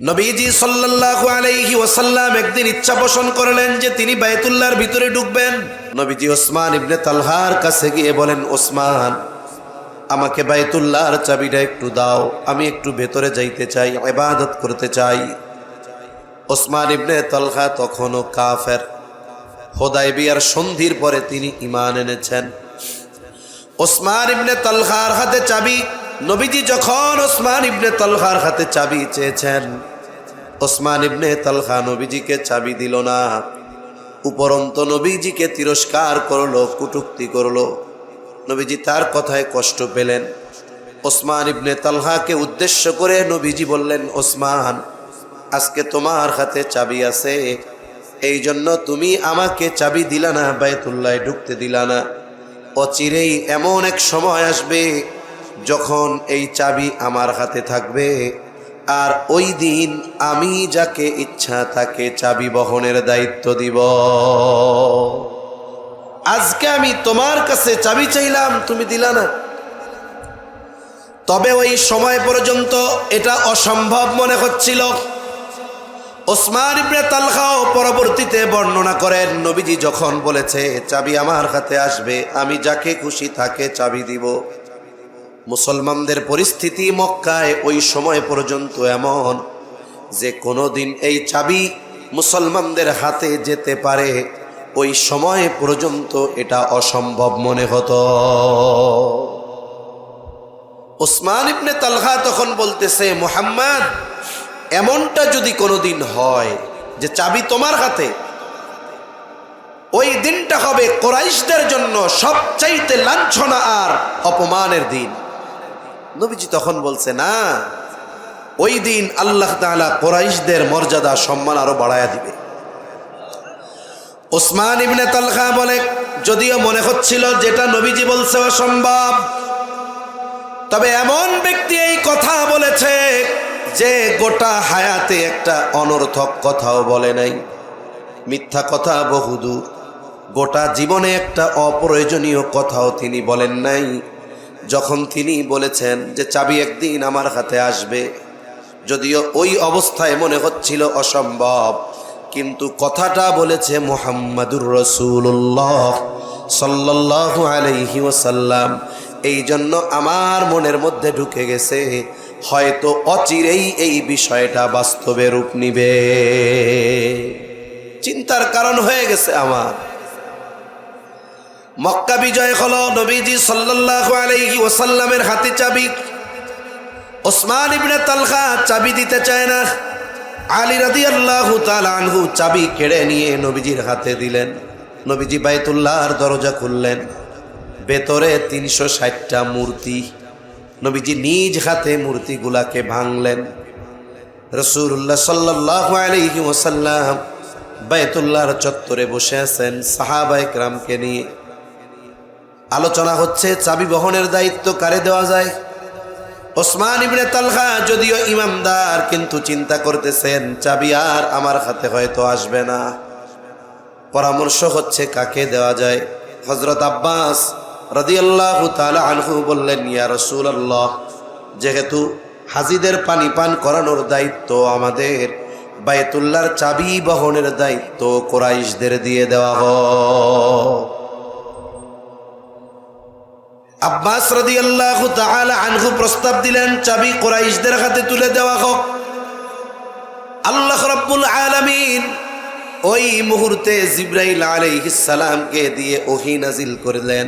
নবীজি সাল্লাল্লাহু আলাইহি ওয়াসাল্লাম একদিন ইচ্ছা পোষণ করলেন যে তিনি বাইতুল্লাহর ভিতরে ঢুকবেন। নবীজি ওসমান ইবনে তালহার কাছে গিয়ে বলেন, ওসমান, আমাকে বাইতুল্লাহর চাবিটা একটু দাও, আমি একটু ভেতরে যাইতে চাই, ইবাদত করতে চাই। ওসমান ইবনে তালহা তখনও কাফের। হুদায়বিয়ার সন্ধির পরে তিনি ঈমান এনেছেন। ওসমান ইবনে তালহার হাতে চাবি। নবীজি যখন ওসমান ইবনে তালহার হাতে চাবি চেয়েছেন, ওসমান ইবনে তালহা নবীজিকে চাবি দিল না, উপরন্ত নবীজিকে তিরস্কার করলো, কটূক্তি করলো। নবীজি তার কথায় কষ্ট পেলেন। ওসমান ইবনে তালহাকে উদ্দেশ্য করে নবীজি বললেন, ওসমান, আজকে তোমার হাতে চাবি আছে, এই জন্য তুমি আমাকে চাবি দিলা না, বাইতুল্লাহে ঢুকতে দিলা না। অচিরেই এমন এক সময় আসবে যখন এই চাবি আমার হাতে থাকবে, আর ওই দিন আমি যাকে ইচ্ছা তাকে চাবি বহনের দায়িত্ব দিব। আজকে আমি তোমার কাছে চাবি চাইলাম, তুমি দিলা না। তবে ওই সময় পর্যন্ত এটা অসম্ভব মনে হচ্ছিল। ওসমান ইবনে তালহাও পরবর্তীতে বর্ণনা করেন, নবীজি যখন বলেছে চাবি আমার হাতে আসবে, আমি যাকে খুশি তাকে চাবি দিব। মুসলমানদের পরিস্থিতি মক্কায় ওই সময় পর্যন্ত এমন যে কোনোদিন এই চাবি মুসলমানদের হাতে যেতে পারে, ওই সময় পর্যন্ত এটা অসম্ভব মনে হতো। ওসমান ইবনে তালহা তখন বলতেছে, মুহাম্মদ, এমনটা যদি কোনোদিন হয় যে চাবি তোমার হাতে, ওই দিনটা হবে কুরাইশদের জন্য সবচাইতে লাঞ্ছনা আর অপমানের দিন। নবীজি তখন বলছে, না, ওই দিন আল্লাহ তাআলা কুরাইশদের মর্যাদা সম্মান আরো বাড়ায়া দিবে। ওসমান ইবনে তালহা বলে, যদিও মনে হচ্ছিল যেটা নবীজি বলছে অসম্ভব, তবে এমন ব্যক্তি এই কথা বলেছে যে গোটা হায়াতে একটা অনর্থক কথাও বলে নাই, মিথ্যা কথা বহুদূর, গোটা জীবনে একটা অপ্রয়োজনীয় কথাও তিনি বলেন নাই। যখন তিনি বলেছেন যে চাবি একদিন আমার হাতে আসবে, যদিও ওই অবস্থায় মনে হচ্ছিল অসম্ভব, কিন্তু কথাটা বলেছে মুহাম্মাদুর রাসূলুল্লাহ সাল্লাল্লাহু আলাইহি ওয়াসাল্লাম, এই জন্য আমার মনের মধ্যে ঢুকে গেছে, হয়তো অচিরেই এই বিষয়টা বাস্তবে রূপ নিবে। চিন্তার কারণ হয়ে গেছে আমার। মক্কা বিজয় হলো, নবীজি সাল্লাল্লাহু আলাইহি ওয়াসাল্লামের হাতে চাবি। ওসমান ইবনে তালহা চাবি দিতে চায় না। আলী রাদিয়াল্লাহু তাআলা আনহু চাবি কেড়ে নিয়ে নবীজির হাতে দিলেন। নবীজি বাইতুল্লাহর দরজা খুললেন, ভেতরে 360টা মূর্তি। নবীজি নিজ হাতে মূর্তিগুলাকে ভাঙলেন। রাসূলুল্লাহ সাল্লাল্লাহু আলাইহি ওয়াসাল্লাম বাইতুল্লাহর চত্বরে বসে আছেন সাহাবায়ে কেরামকে নিয়ে। আলোচনা হচ্ছে চাবি বহনের দায়িত্ব কারে দেওয়া যায়। ওসমান ইবনে তালহা যদিও ইমানদার, কিন্তু চিন্তা করতেছেন চাবি আর আমার হাতে হয়তো আসবে না। পরামর্শ হচ্ছে কাকে দেওয়া যায়। হযরত আব্বাস রাদিয়াল্লাহু তাআলা আনহু বললেন, ইয়া রাসূলুল্লাহ, যেহেতু হাজীদের পানি পান করানোর দায়িত্ব আমাদের, বাইতুল্লাহর চাবি বহনের দায়িত্ব কুরাইশদের দিয়ে দেওয়া হোক। আব্বাস রাদিয়াল্লাহু তাআলা আনহু প্রস্তাব দিলেন, চাবি কুরাইশদের হাতে তুলে দেওয়া হোক। আল্লাহ রাব্বুল আলামিন ওই মুহূর্তে জিবরাইল আলাইহিস সালামকে দিয়ে ওহী নাজিল করলেন।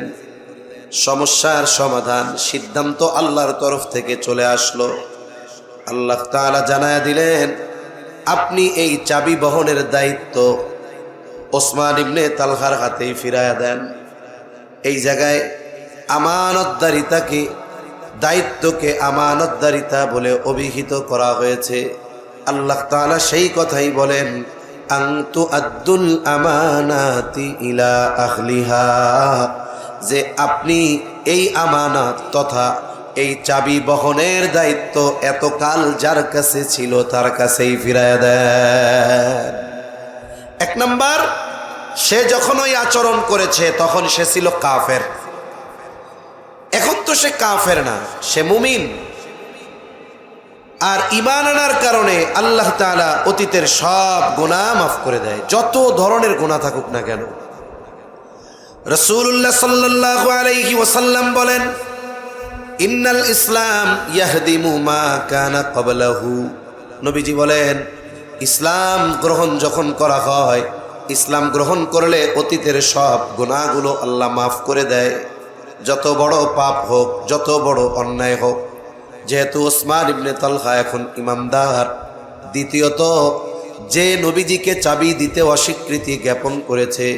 সমস্যার সমাধান, সিদ্ধান্ত আল্লাহর তরফ থেকে চলে আসলো। আল্লাহ তাআলা জানায়া দিলেন, আপনি এই চাবি বহনের দায়িত্ব ওসমান ইবনে তালহার হাতেই ফিরায়া দেন। এই জায়গায় আমানতদারিতাকে, দায়িত্বকে আমানতদারিতা বলে অভিহিত করা হয়েছে। আল্লাহ তাআলা সেই কথাই বলেন, আনতু আদ্দুল আমানাতি ইলা আহলিহা, যে আপনি এই আমানত তথা এই চাবি বহনের দায়িত্ব এতকাল যার কাছে ছিল তার কাছেই ফিরায়া দেন। এক নাম্বার, সে যখন ওই আচরণ করেছে তখন সে ছিল কাফের। এখন তো সে কাফের না, সে মুমিন। আর ঈমান আনার কারণে আল্লাহ তাআলা অতীতের সব গুনাহ মাফ করে দেয়, যত ধরনের গুনাহ থাকুক না কেন। রাসূলুল্লাহ সাল্লাল্লাহু আলাইহি ওয়াসাল্লাম বলেন, ইন্নাল ইসলাম ইয়াহদিমু মা কানা ক্বাবলাহু। নবীজি বলেন, ইসলাম গ্রহণ যখন করা হয়, ইসলাম গ্রহণ করলে অতীতের সব গুনাহগুলো আল্লাহ মাফ করে দেয়, যত বড় পাপ হোক, যত বড় অন্যায় হোক। যেহেতু ওসমান ইবনে তালহা এখন ইমামদার, দ্বিতীয়ত যে নবীজিকে চাবি দিতে অস্বীকৃতি জ্ঞাপন করেছে,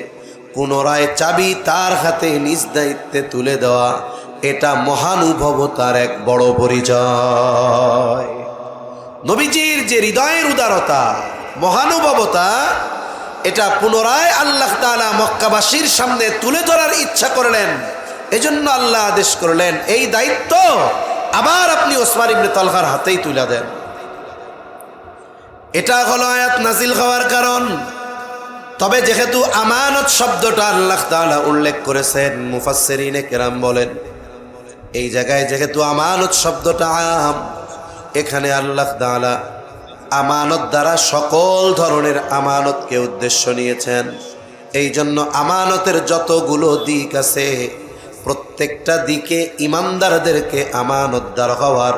পুনরায় চাবি তার হাতে নিজ দায়িত্বে তুলে দেওয়া, এটা মহানুভবতার এক বড় পরিচয়। নবীজির যে হৃদয়ের উদারতা, মহানুভবতা, এটা পুনরায় আল্লাহ তাআলা মক্কাবাসীর সামনে তুলে ধরার ইচ্ছা করলেন। এজন্য আল্লাহ আদেশ করলেন, এই দায়িত্ব আবার আপনি ওসমান ইবনে তালহার হাতেই তুলে দেন। এটা হলো আয়াত নাজিল হওয়ার কারণ। তবে যেহেতু আমানত শব্দটা আল্লাহ তাআলা উল্লেখ করেছেন, মুফাসসিরিনে কেরাম বলেন, এই জায়গায় যেহেতু আমানত শব্দটা আম, এখানে আল্লাহ তাআলা আমানত দ্বারা সকল ধরনের আমানতকে উদ্দেশ্য নিয়েছেন। এই জন্য আমানতের যতগুলো দিক আছে, প্রত্যেকটা দিকে ইমানদারদেরকে আমানতদার হওয়ার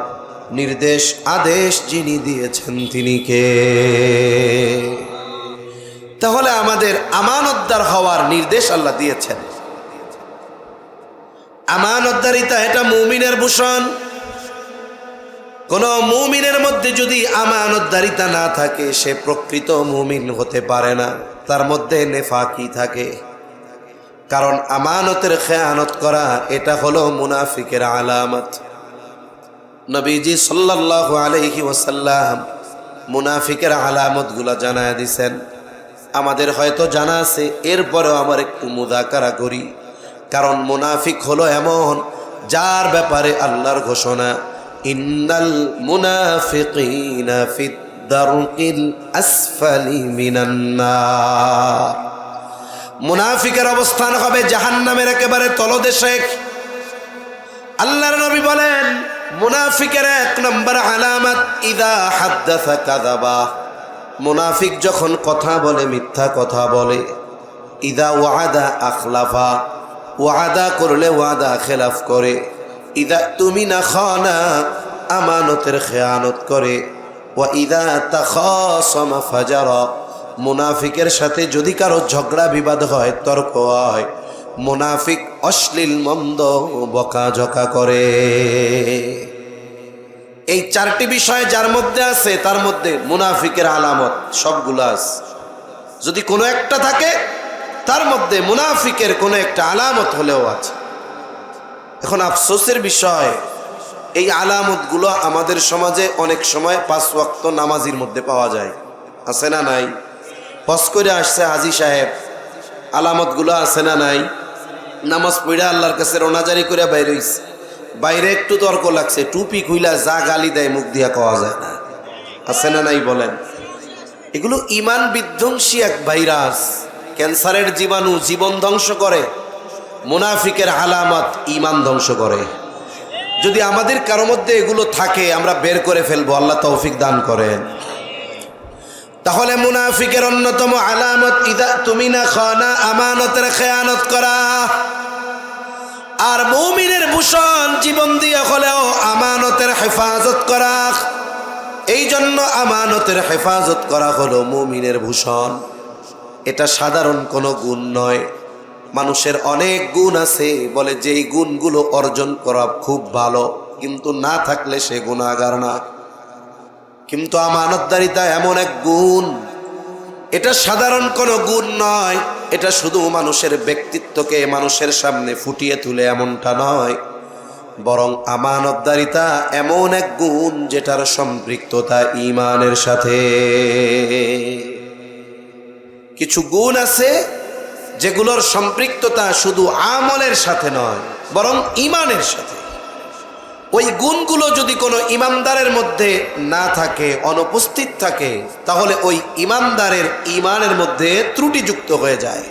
নির্দেশ, আদেশ যিনি দিয়েছেন তিনি কে? তাহলে আমাদের আমানতদার হওয়ার নির্দেশ আল্লাহ দিয়েছেন। আমানতদারিতা এটা মুমিনের ভূষণ। কোন মুমিনের মধ্যে যদি আমানতদারিতা না থাকে, সে প্রকৃত মুমিন হতে পারে না, তার মধ্যে নেফাকি থাকে। কারণ আমানতের খেয়ানত করা এটা হলো মুনাফিকের আলামত। নবীজি সাল্লাল্লাহু আলাইহি ওয়াসাল্লাম মুনাফিকের আলামতগুলো জানায় দিয়েছেন। আমাদের হয়তো জানা আছে, এরপরেও আমার একটু মুযাকারা করি। কারণ মুনাফিক হলো এমন, যার ব্যাপারে আল্লাহর ঘোষণা, ইন্নাল মুনাফিকিনা ফিদ দারকিল আসফালি মিনান নার। মুনাফিকের অবস্থান হবে জাহান্নামের একেবারে তলদেশে। আল্লাহর নবী বলেন, মুনাফিকের এক নম্বর আলামত, ইদা হাদ্দাসা কাযাবা। মুনাফিক যখন কথা বলে মিথ্যা কথা বলে। ইদা ওয়াদা আখলাফা, ওয়াদা করলে ওয়াদা খেলাফ করে। ইদা তুমিনা খানা, আমানতের খেয়ানত করে। ওয়া ইদা তাখাসামা ফাজারা, মুনাফিকের সাথে যদি কারো ঝগড়া বিবাদ হয়, তর্ক হয়, মুনাফিক অশ্লীল মন্দ বকাঝকা করে। এই চারটি বিষয় যার মধ্যে আছে, তার মধ্যে মুনাফিকের আলামত সবগুলো আছে। যদি কোনো একটা থাকে, তার মধ্যে মুনাফিকের কোনো একটা আলামত হলেও আছে। এখন আফসোসের বিষয়, এই আলামতগুলো আমাদের সমাজে অনেক সময় 5 ওয়াক্ত নামাজির মধ্যে পাওয়া যায়। আছে না নাই? হজ করে আসছে হাজী সাহেব, আলামতগুলো আছে না নাই? নামাজ পড়ে আল্লাহর কাছে রোনাজারি করে বাইরে হইছে, বাইরে একটু তর্ক লাগছে, টুপি খুইলা যা গালি দেয় মুখ দিয়া কওয়া যায় না। আছে না নাই বলেন? এগুলো ইমান বিধ্বংসী এক ভাইরাস, ক্যান্সারের জীবাণু, জীবন ধ্বংস করে। মুনাফিকের আলামত ইমান ধ্বংস করে। যদি আমাদের কারো মধ্যে এগুলো থাকে, আমরা বের করে ফেলবো, আল্লাহ তৌফিক দান করেন। তাহলে মুনাফিকের অন্যতম আলামত, ইদা তুমিনা খানা, আমানতের খেয়ানত করা। আর মুমিনের ভূষণ জীবন দিয়ে হলেও আমানতের হেফাজত করা। এই জন্য আমানতের হেফাজত করা হলো মুমিনের ভূষণ। এটা সাধারণ কোনো গুণ নয়। মানুষের অনেক গুণ আছে, বলে যেই গুণগুলো অর্জন করা খুব ভালো, কিন্তু না থাকলে সে গুনাহগার না। কিন্তু আমানতদারিতা এমন এক গুণ, এটা সাধারণ কোনো গুণ নয়। এটা শুধু মানুষের ব্যক্তিত্বকে মানুষের সামনে ফুটিয়ে তুলে এমনটা নয়, বরং আমানতদারিতা এমন এক গুণ যেটার সম্পৃক্ততা ঈমানের সাথে। কিছু গুণ আছে যেগুলোর সম্পৃক্ততা শুধু আমলের সাথে নয়, বরং ঈমানের সাথে। ওই গুণগুলো যদি কোনো ইমানদারের মধ্যে না থাকে, অনুপস্থিত থাকে, তাহলে ওই ইমানদারের ঈমানের মধ্যে ত্রুটিযুক্ত হয়ে যায়।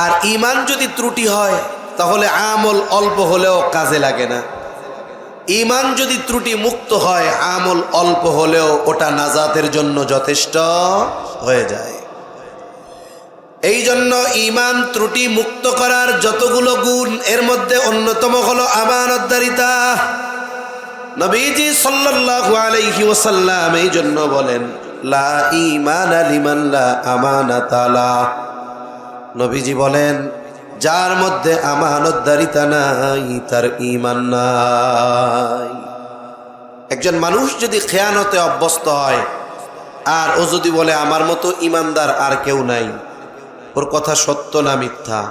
আর ঈমান যদি ত্রুটি হয়, তাহলে আমল অল্প হলেও কাজে লাগে না। ঈমান যদি ত্রুটি মুক্ত হয়, আমল অল্প হলেও ওটা নাজাতের জন্য যথেষ্ট হয়ে যায়। এই জন্য ঈমান ত্রুটি মুক্ত করার যতগুলো গুণ, এর মধ্যে অন্যতম হলো আমানতদারিতা। নবীজি সাল্লাল্লাহু আলাইহি ওয়াসাল্লাম এই জন্য বলেন, লা ঈমানা লিমান লা আমানাতা লা। নবীজি বলেন, যার মধ্যে আমানতদারিতা নাই তার ঈমান নাই। একজন মানুষ যদি খেয়ানতে অভ্যস্ত হয় আর ও যদি বলে আমার মতো ঈমানদার আর কেউ নাই, ওর কথা সত্য না মিথ্যা?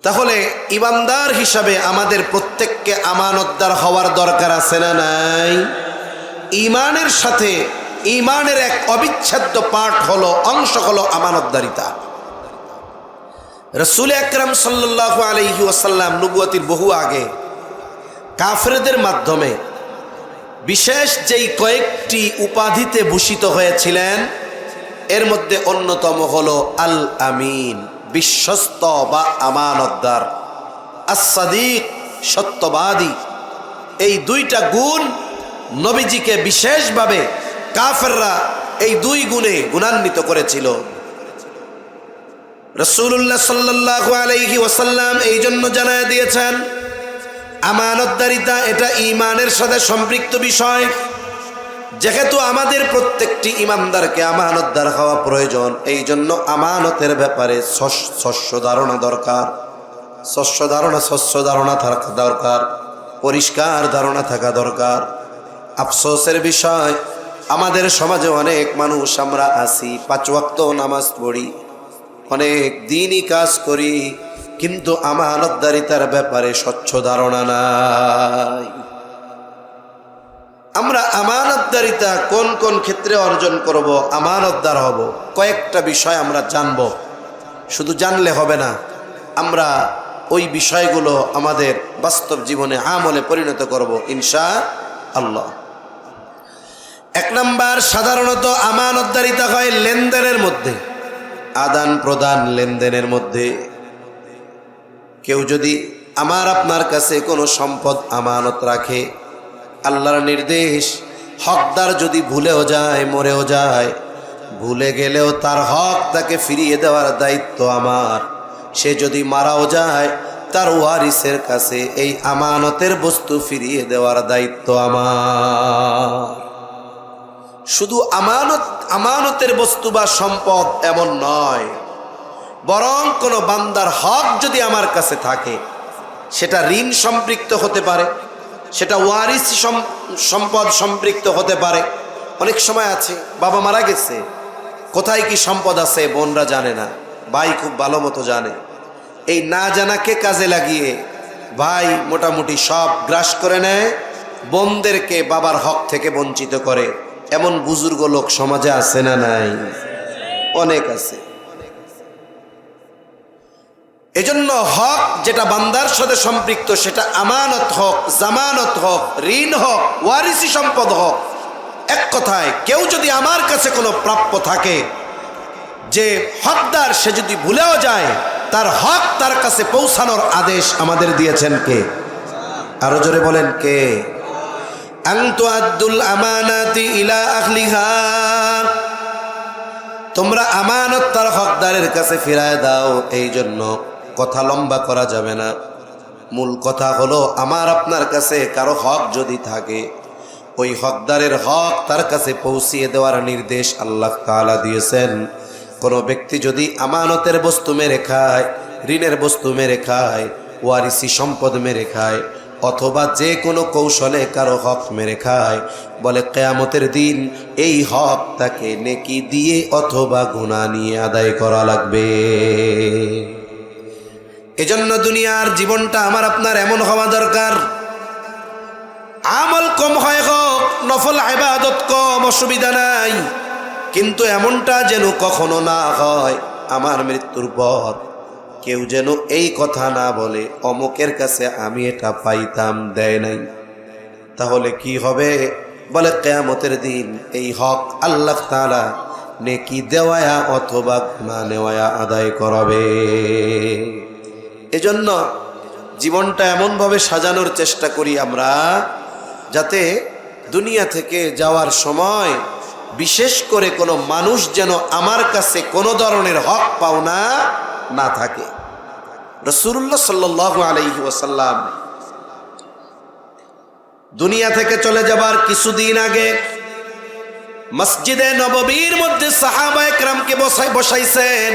তাহলে ঈমানদার হিসাবে আমাদের প্রত্যেককে আমানতদার হওয়ার দরকার আছে না নাই? ঈমানের সাথে ঈমানের এক অবিচ্ছেদ্য পার্ট হলো, অংশ হলো আমানতদারিতা। রাসূল আকরাম সাল্লাল্লাহু আলাইহি ওয়াসাল্লাম নবুয়তির বহু আগে কাফেরদের মাধ্যমে বিশেষ যেই কয়েকটি উপাধিতে ভূষিত হয়েছিলেন, এর মধ্যে অন্যতম হলো আল আমিন, বিশ্বস্ত বা আমানতদার, আস-সাদিক, সত্যবাদী। এই দুইটা গুণ নবীজিকে বিশেষভাবে কাফেররা এই দুই গুণে গুণান্বিত করেছিল। রাসূলুল্লাহ সাল্লাল্লাহু আলাইহি ওয়াসাল্লাম এই জন্য জানায় দিয়েছেন, আমানতদারিতা এটা ঈমানের সাথে সম্পৃক্ত বিষয়। যেহেতু আমাদের প্রত্যেকটি ঈমানদারকে আমানতদার হওয়া প্রয়োজন, এই জন্য আমানতের ব্যাপারে স্বচ্ছ ধারণা দরকার, স্বচ্ছ ধারণা থাকা দরকার, পরিষ্কার ধারণা থাকা দরকার। আফসোসের বিষয়, আমাদের সমাজে অনেক মানুষ আমরা আছি, 5 ওয়াক্ত নামাজ পড়ি, অনেক দিনই কাজ করি, কিন্তু আমানতদারিতার ব্যাপারে স্বচ্ছ ধারণা নাই। আমরা আমানতদারিতা কোন কোন ক্ষেত্রে অর্জন করব, আমানতদার হব, কয়েকটা বিষয় আমরা জানব। শুধু জানলে হবে না, আমরা ওই বিষয়গুলো আমাদের বাস্তব জীবনে আমলে পরিণত করব ইনশাআল্লাহ। 1 নাম্বার, সাধারণত আমানতদারিতা হয় লেনদেনের মধ্যে, আদান প্রদান লেনদেনের মধ্যে। কেউ যদি আমার আপনার কাছে কোনো সম্পদ আমানত রাখে, আল্লাহর নির্দেশ, হকদার যদি ভুলেও যায়, মরেও যায়, ভুলে গেলেও তার হক তাকে ফিরিয়ে দেওয়ার দায়িত্ব আমার। সে যদি মারাও যায়, তার ওয়ারিসের কাছে এই আমানতের বস্তু ফিরিয়ে দেওয়ার দায়িত্ব আমার। শুধু আমানতের বস্তু বা সম্পদ এমন নয়, বরং কোনো বান্দার হক যদি আমার কাছে থাকে, সেটা ঋণ সম্পৃক্ত হতে পারে, সেটা ওয়ারিস সম্পদ সম্পৃক্ত হতে পারে। অনেক সময় আছে, বাবা মারা গেছে, কোথায় কি সম্পদ আছে বোনরা জানে না, ভাই খুব ভালো মতো জানে। এই না জানাকে কাজে লাগিয়ে ভাই মোটামুটি সব গ্রাস করে নেয়, বোনদেরকে বাবার হক থেকে বঞ্চিত করে। এমন বুজুর্গ লোক সমাজে আছে না নাই? অনেক আছে। এজন্য হক যেটা বান্দার সাথে সম্পৃক্ত, সেটা আমানত হোক, জামানত হোক, ঋণ হোক, ওয়ারিসি সম্পদ হোক, এক কথায় কেউ যদি আমার কাছে কোনো প্রাপ্য থাকে, যে হকদার, সে যদি ভুলেও যায়, তার হক তার কাছে পৌঁছানোর আদেশ আমাদের দিয়েছেন কে? আরো জোরে বলেন কে? আনতু আদ্দুল আমানাতি ইলা আহলিহা, তোমরা আমানত তার হকদারের কাছে ফিরায় দাও। এই জন্য কথা লম্বা করা যাবে না। মূল কথা হলো, আমার আপনার কাছে কারো হক যদি থাকে, ওই হকদারের হক তার কাছে পৌঁছিয়ে দেওয়ার নির্দেশ আল্লাহ তাআলা দিয়েছেন। কোনো ব্যক্তি যদি আমানতের বস্তু মেরে খায়, ঋণের বস্তু মেরে খায়, ওয়ারিসি সম্পদ মেরে খায়, অথবা যে কোনো কৌশলে কারো হক মেরে খায়, বলে কিয়ামতের দিন এই হক তাকে নেকি দিয়ে অথবা গুনাহ নিয়ে আদায় করা লাগবে। এজন্য দুনিয়ার জীবনটা আমার আপনার এমন হওয়া দরকার, আমল কম হয় হোক, নফল ইবাদত কম, অসুবিধা নাই, কিন্তু এমনটা যেন কখনো না হয়, আমার মৃত্যুর পর কেউ যেন এই কথা না বলে অমুকের কাছে আমি এটা পাইতাম, দেয় নাই। তাহলে কি হবে? বলে কিয়ামতের দিন এই হক আল্লাহ তাআলা নেকি দেওয়া অথবা গুনাহ নেওয়া আদায় করাবে। এজন্য জীবনটা এমনভাবে সাজানোর চেষ্টা করি আমরা, যাতে দুনিয়া থেকে যাওয়ার সময় বিশেষ করে কোনো মানুষ যেন আমার কাছে কোনো ধরনের হক পাওনা না থাকে। রাসূলুল্লাহ সাল্লাল্লাহু আলাইহি ওয়াসাল্লাম দুনিয়া থেকে চলে যাবার কিছুদিন আগে মসজিদে নববীর মধ্যে সাহাবায়ে কেরামকে বসাইছেন।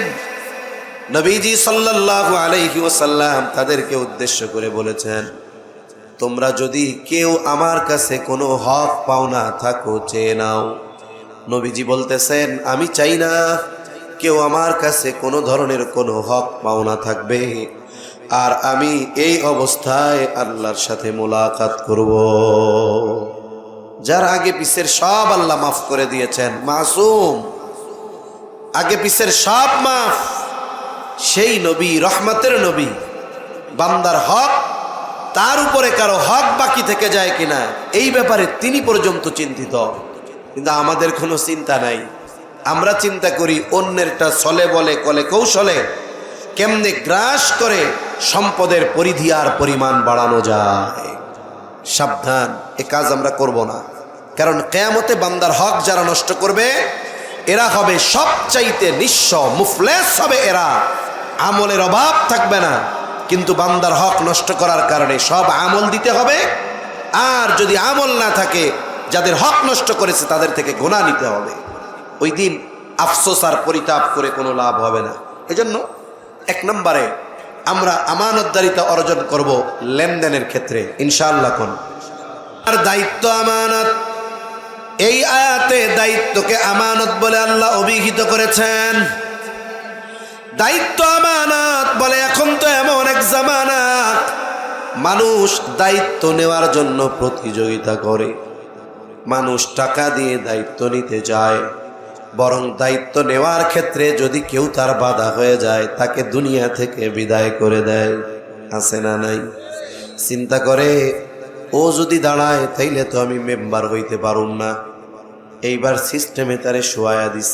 নবীজি সাল্লাল্লাহু আলাইহি ওয়াসাল্লাম তাদেরকে উদ্দেশ্য করে বলেছেন, তোমরা যদি কেউ আমার কাছে কোনো হক পাওনা থাকো চেয়ে নাও। নবীজি বলতেছেন, আমি চাই না কেউ আমার কাছে কোনো ধরনের কোনো হক পাওনা থাকবে, আর আমি এই অবস্থায় আল্লাহর সাথে মোলাকাত করব। যার আগে পিছের সব আল্লাহ মাফ করে দিয়েছেন, মাসুম, আগে পিছের সব মাফ, সেই নবী, রহমতের নবী, বান্দার হক, তার উপরে কারো হক বাকি থেকে যায় কিনা এই ব্যাপারে তিনি পর্যন্ত চিন্তিত। কিন্তু আমাদের কোনো চিন্তা নাই। আমরা চিন্তা করি অন্যেরটা ছলে বলে কলে কৌশলে কেমনে গ্রাস করে সম্পদের পরিধি আর পরিমাণ বাড়ানো যায়। সাবধান, এ কাজ আমরা করব না। কারণ কিয়ামতে বান্দার হক যারা নষ্ট করবে এরা হবে সবচাইতে নিঃস্ব, মুফলেস হবে এরা। আমলের অভাব থাকবে না, কিন্তু বান্দার হক নষ্ট করার কারণে সব আমল দিতে হবে। আর যদি আমল না থাকে, যাদের হক নষ্ট করেছে তাদের থেকে গুনাহ নিতে হবে। ওই দিন আফসোস আর পরিতাপ করে কোনো লাভ হবে না। এজন্য এক নম্বরে আমরা আমানতদারিতা অর্জন করব লেনদেনের ক্ষেত্রে ইনশাআল্লাহ। কোন আর দায়িত্ব আমানত, এই আয়াতে দায়িত্বকে আমানত বলে আল্লাহ অভিহিত করেছেন। দায়িত্ব আমানত বলে এখন তো এমন এক জামানা মানুষ দায়িত্ব নেওয়ার জন্য প্রতিযোগিতা করে, মানুষ টাকা দিয়ে দায়িত্ব নিতে যায়, বরং দায়িত্ব নেওয়ার ক্ষেত্রে যদি কেউ তার বাধা হয়ে যায় তাকে দুনিয়া থেকে বিদায় করে দেয়। আছে না নাই? চিন্তা করে, ও যদি দাঁড়ায় তাইলে তো আমি মেম্বার হইতে পারুম না, এইবার সিস্টেমে তারে শোয়া দিস,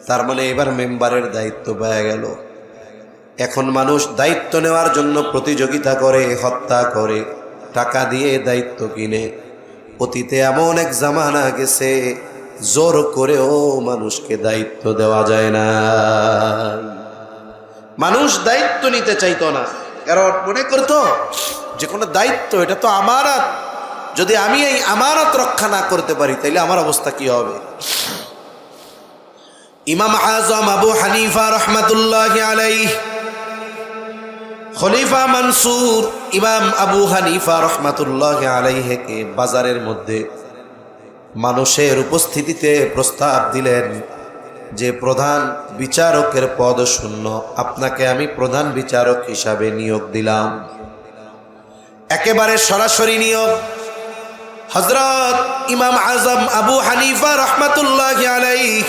তার মানে এবার মেম্বারের দায়িত্ব পেয়ে গেল। এখন মানুষ দায়িত্ব নেওয়ার জন্য প্রতিযোগিতা করে, হত্যা করে, টাকা দিয়ে দায়িত্ব কিনে। অতীতে এমন এক জামানা গেছে জোর করেও মানুষকে দায়িত্ব দেওয়া যায় না। মানুষ দায়িত্ব নিতে চাইতো না, কারণ মনে করতো যে কোনো দায়িত্ব এটা তো আমানত, যদি আমি এই আমানত রক্ষা না করতে পারি তাইলে আমার অবস্থা কি হবে। ইমাম আজম আবু হানিফা রহমাতুল্লাহি আলাইহি, খলিফা মনসুর ইমাম আবু হানিফা রহমাতুল্লাহি আলাইহিকে বাজারের মধ্যে মানুষের উপস্থিতিতে প্রস্তাব দিলেন যে প্রধান বিচারকের পদ শূন্য, আপনাকে আমি প্রধান বিচারক হিসাবে নিয়োগ দিলাম। একেবারে সরাসরি নিয়োগ। হযরত ইমাম আজম আবু হানিফা রহমাতুল্লাহি আলাইহি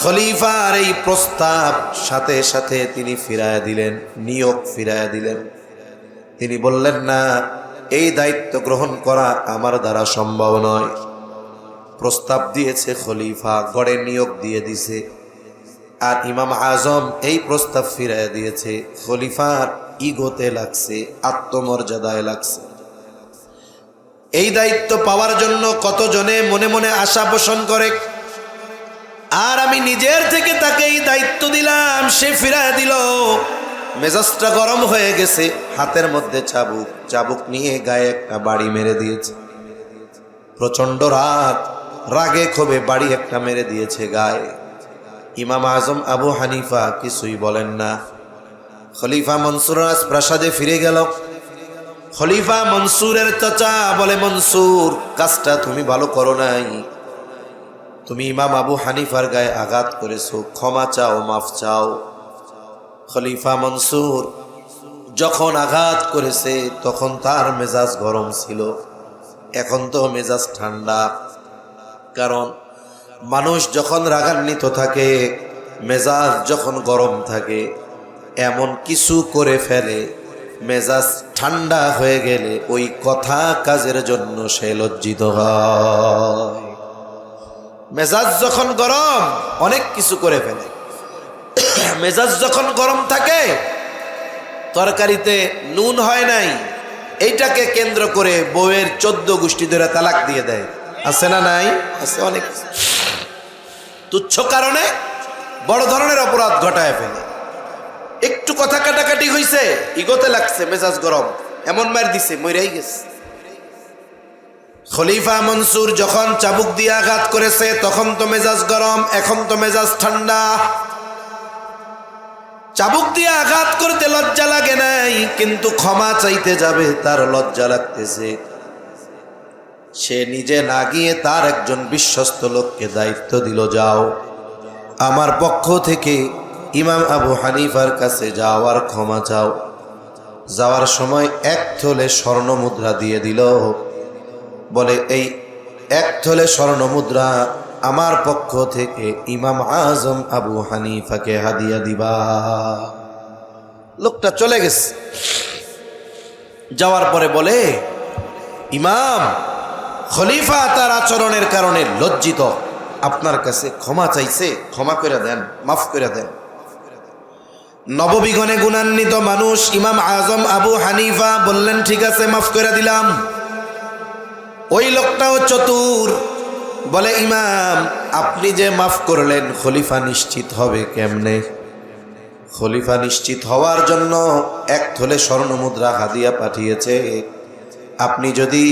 খলিফার এই প্রস্তাব সাথে সাথে তিনি ফিরায়া দিলেন, নিয়োগ ফিরায়া দিলেন। তিনি বললেন, না, এই দায়িত্ব গ্রহণ করা আমার দ্বারা সম্ভব নয়। প্রস্তাব দিয়েছে খলিফা, গড়ে নিয়োগ দিয়ে দিছে, আর ইমাম আজম এই প্রস্তাব ফিরাইয়া দিয়েছে। খলিফার ইগোতে লাগছে, আত্মমর্যাদায় লাগছে। এই দায়িত্ব পাওয়ার জন্য কতজনে মনে মনে আশা পোষণ করে, আর আমি নিজের থেকে তাকে এই দায়িত্ব দিলাম, সে ফিরাইয়া দিল। মেজাজটা গরম হয়ে গেছে, হাতের মধ্যে চাবুক, চাবুক নিয়ে গায়ে একটা বাড়ি মেরে দিয়েছে। প্রচন্ড রাগ, রাগে ক্ষোভে বাড়ি একটা মেরে দিয়েছে গায়ে। ইমাম আজম আবু হানিফা কিছুই বলেন না। খলিফা মনসুর প্রাসাদে ফিরে গেল। খলিফা মনসুরের চাচা বলে, মনসুর, কাজটা তুমি ভালো করো নাই, তুমি ইমাম আবু হানিফার গায়ে আঘাত করেছো, ক্ষমা চাও, মাফ চাও। খলিফা মনসুর যখন আঘাত করেছে তখন তার মেজাজ গরম ছিল, এখন তো মেজাজ ঠান্ডা। কারণ মানুষ যখন রাগান্বিত থাকে, মেজাজ যখন গরম থাকে, এমন কিছু করে ফেলে, মেজাজ ঠান্ডা হয়ে গেলে ওই কথা কাজের জন্য সে লজ্জিত হয়। মেজাজ যখন গরম অনেক কিছু করে ফেলে। মেজাজ যখন গরম থাকে তরকারিতে নুন হয় নাই, এইটাকে কেন্দ্র করে বউয়ের 14 গোষ্ঠী ধরে তালাক দিয়ে দেয়। আছে না নাই? আছে অনেক। তুচ্ছ কারণে বড় ধরনের অপরাধ ঘটায় ফেলে। একটু কথা কাটাকাটি হইছে, ইগোতে লাগছে, মেজাজ গরম, এমন মার দিছে, মইরাই গেছে। খলিফা মনসুর যখন চাবুক দিয়ে আঘাত করেছে তখন তো মেজাজ গরম, এখন তো মেজাজ ঠান্ডা। চাবুক দিয়ে আঘাত করতে লজ্জা লাগে নাই, কিন্তু ক্ষমা চাইতে যাবে তার লজ্জা লাগতেছে। সে নিজে না গিয়ে তার একজন বিশ্বস্ত লোককে দায়িত্ব দিল, যাও আমার পক্ষ থেকে ইমাম আবু হানিফার কাছে যাও আর ক্ষমা চাও। যাওয়ার সময় 1 থলে স্বর্ণ মুদ্রা দিয়ে দিল, বলে এই 1 থলে স্বর্ণ মুদ্রা আমার পক্ষ থেকে ইমাম আজম আবু হানিফাকে হাদিয়া দিবা। লোকটা চলে গেছে। যাওয়ার পরে বলে, ইমাম, খলিফা তার আচরণের কারণে লজ্জিত, আপনার কাছে ক্ষমা চাইছে, ক্ষমা করে দেন, মাফ করে দেন। নববিগণে গুণান্বিত মানুষ ইমাম আজম আবু হানিফা বললেন, ঠিক আছে, মাফ করে দিলাম। ওই লোকটাও চতুর, বলে, ইমাম, আপনি যে মাফ করলেন, খলিফা নিশ্চিত হবে কেমনে? খলিফা নিশ্চিত হওয়ার জন্য 1 থলে স্বর্ণ মুদ্রা হাদিয়া পাঠিয়েছে। আপনি যদি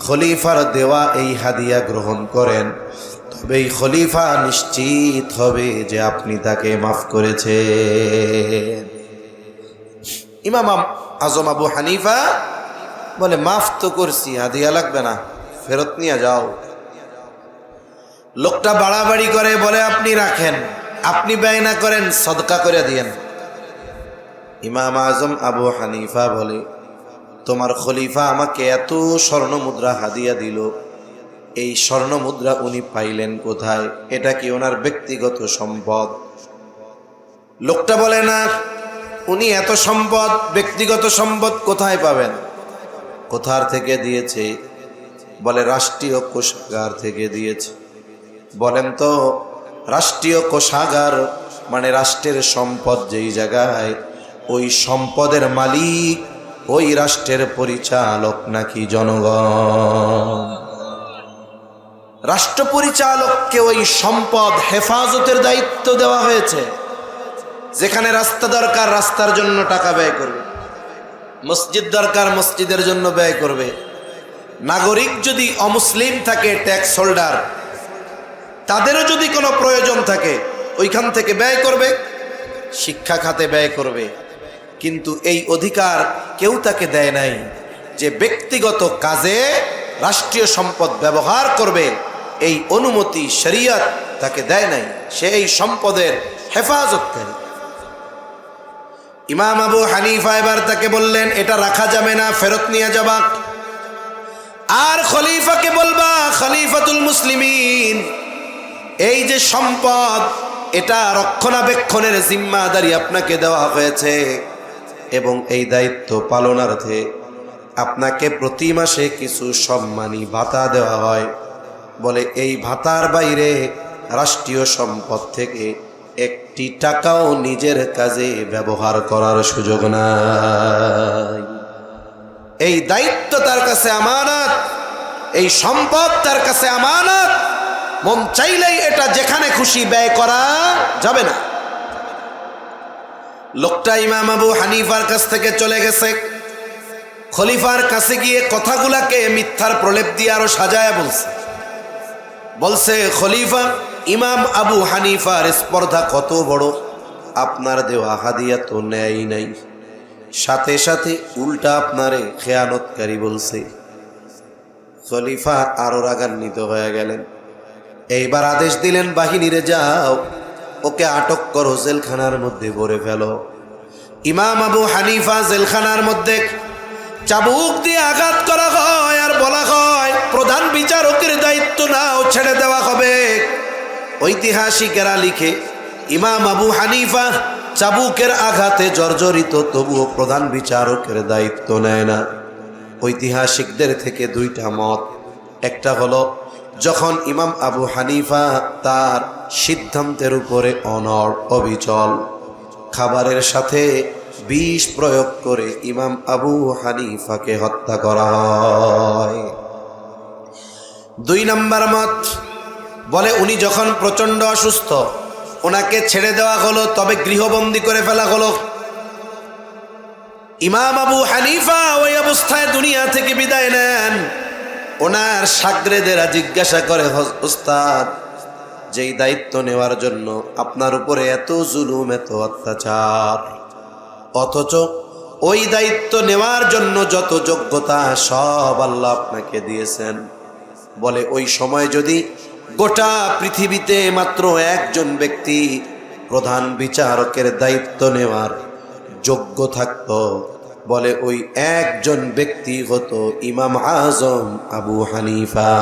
খলিফার দেওয়া এই হাদিয়া গ্রহণ করেন, তবে এই খলিফা নিশ্চিত হবে যে আপনি তাকে মাফ করেছেন। ইমাম আজম আবু হানিফা বলে, মাফ তো করছি, হাদিয়া লাগবে না, ফেরত নিয়ে যাও। লোকটা বাড়াবাড়ি করে, বলে, আপনি রাখেন, আপনি ব্যয় না করেন, সদকা করে দিয়েন। ইমাম আজম আবু হানিফা বলে, তোমার খলিফা আমাকে এত স্বর্ণ মুদ্রা হাদিয়া দিল, এই স্বর্ণ মুদ্রা উনি পাইলেন কোথায়? এটা কি ওনার ব্যক্তিগত সম্পদ? লোকটা বলে, না, উনি এত সম্পদ, ব্যক্তিগত সম্পদ কোথায় পাবেন? কোথার থেকে দিয়েছে? বলে, রাষ্ট্রীয় কোষাগার থেকে দিয়েছে। বলেন তো, রাষ্ট্রীয় কোষাগার মানে রাষ্ট্রের সম্পদ যেই জায়গায়, ওই সম্পদের মালিক ওই রাষ্ট্রের পরিচালক নাকি জনগণ? রাষ্ট্র পরিচালককে ওই সম্পদ হেফাজতের দায়িত্ব দেওয়া হয়েছে। যেখানে রাস্তা দরকার, রাস্তার জন্য টাকা ব্যয় করবে, মসজিদ দরকার, মসজিদের জন্য ব্যয় করবে। নাগরিক যদি অমুসলিম থাকে, ট্যাক্স হোল্ডার, তাদেরও যদি কোনো প্রয়োজন থাকে, ওইখান থেকে ব্যয় করবে, শিক্ষা খাতে ব্যয় করবে। কিন্তু এই অধিকার কেউ তাকে দেয় নাই যে ব্যক্তিগত কাজে রাষ্ট্রীয় সম্পদ ব্যবহার করবে, এই অনুমতি শরীয়ত তাকে দেয় নাই। সে এই সম্পদের হেফাজতকারী। ইমাম আবু হানিফা এবার তাকে বললেন, এটা রাখা যাবে না, ফেরত নিয়ে যাবা। আর খলিফাকে বলবা, খলিফাতুল মুসলিমিন, এই যে সম্পদ, এটা রক্ষণাবেক্ষণের জিম্মাদারি আপনাকে দেওয়া হয়েছে, এবং এই দায়িত্ব পালনার্থে আপনাকে প্রতি মাসে কিছু সম্মানী ভাতা দেওয়া হয়। বলে, এই ভাতার বাইরে রাষ্ট্রীয় সম্পদ থেকে 1টি টাকাও নিজের কাজে ব্যবহার করার সুযোগ নাই। এই দায়িত্ব তার কাছে আমানত, এই সম্পদ তার কাছে আমানত। মন চাইলেই এটা যেখানে খুশি ব্যয় করা যাবে না। লোকটা ইমাম আবু হানিফার কাছ থেকে চলে গেছে। খলিফার কাছে গিয়ে কথাগুলাকে মিথ্যার প্রলেপ দিয়ে আরো সাজায় বলছে, খলিফা, ইমাম আবু হানিফার স্পর্ধা কত বড়, আপনার দেওয়া হাদিয়া তো নেয় নাই, সাথে সাথে উল্টা আপনারে খেয়ানতকারী বলছে। খলিফা আরো রাগান্বিত হয়ে গেলেন। এইবার আদেশ দিলেন, বাহিনীরে যাও, ওকে আটক করো, জেলখানার মধ্যে ভরে ফেলো। ইমাম আবু হানিফা জেলখানার মধ্যে চাবুক দিয়ে আঘাত করা হয়, আর বলা হয়, প্রধান বিচারকের দায়িত্ব নাও, ছেড়ে দেওয়া হবে। ঐতিহাসিকেরা লিখে, ইমাম আবু হানিফা চাবুকের আঘাতে জর্জরিত, তবুও প্রধান বিচারকের দায়িত্ব নেয় না। ঐতিহাসিকদের থেকে 2টা মত। একটা হলো, যখন ইমাম আবু হানিফা তার সিদ্ধান্তের উপরে অনড় অবিচল, খাবারের সাথে বিষ প্রয়োগ করে ইমাম আবু হানিফাকে হত্যা করা হয়। 2 নম্বর মত বলে উনি যখন প্রচন্ড অসুস্থ, ওনাকে ছেড়ে দেওয়া হলো, তবে গৃহবন্দী করে ফেলা হলো। ইমাম আবু হানিফা ওই অবস্থায় দুনিয়া থেকে বিদায় নেন। ওনার শাগরেদেরা জিজ্ঞাসা করে, উস্তাদ, যেই দায়িত্ব নেওয়ার জন্য আপনার উপরে এত জুলুম, এত অত্যাচার, অথচ ওই দায়িত্ব নেওয়ার জন্য যত যোগ্যতা সব আল্লাহ আপনাকে দিয়েছেন, বলে ওই সময় যদি গোটা পৃথিবীতে মাত্র একজন ব্যক্তি প্রধান বিচারকের দায়িত্ব নেওয়ার যোগ্য থাকত, বলে ওই একজন ব্যক্তি হতো ইমাম আজম আবু হানিফা।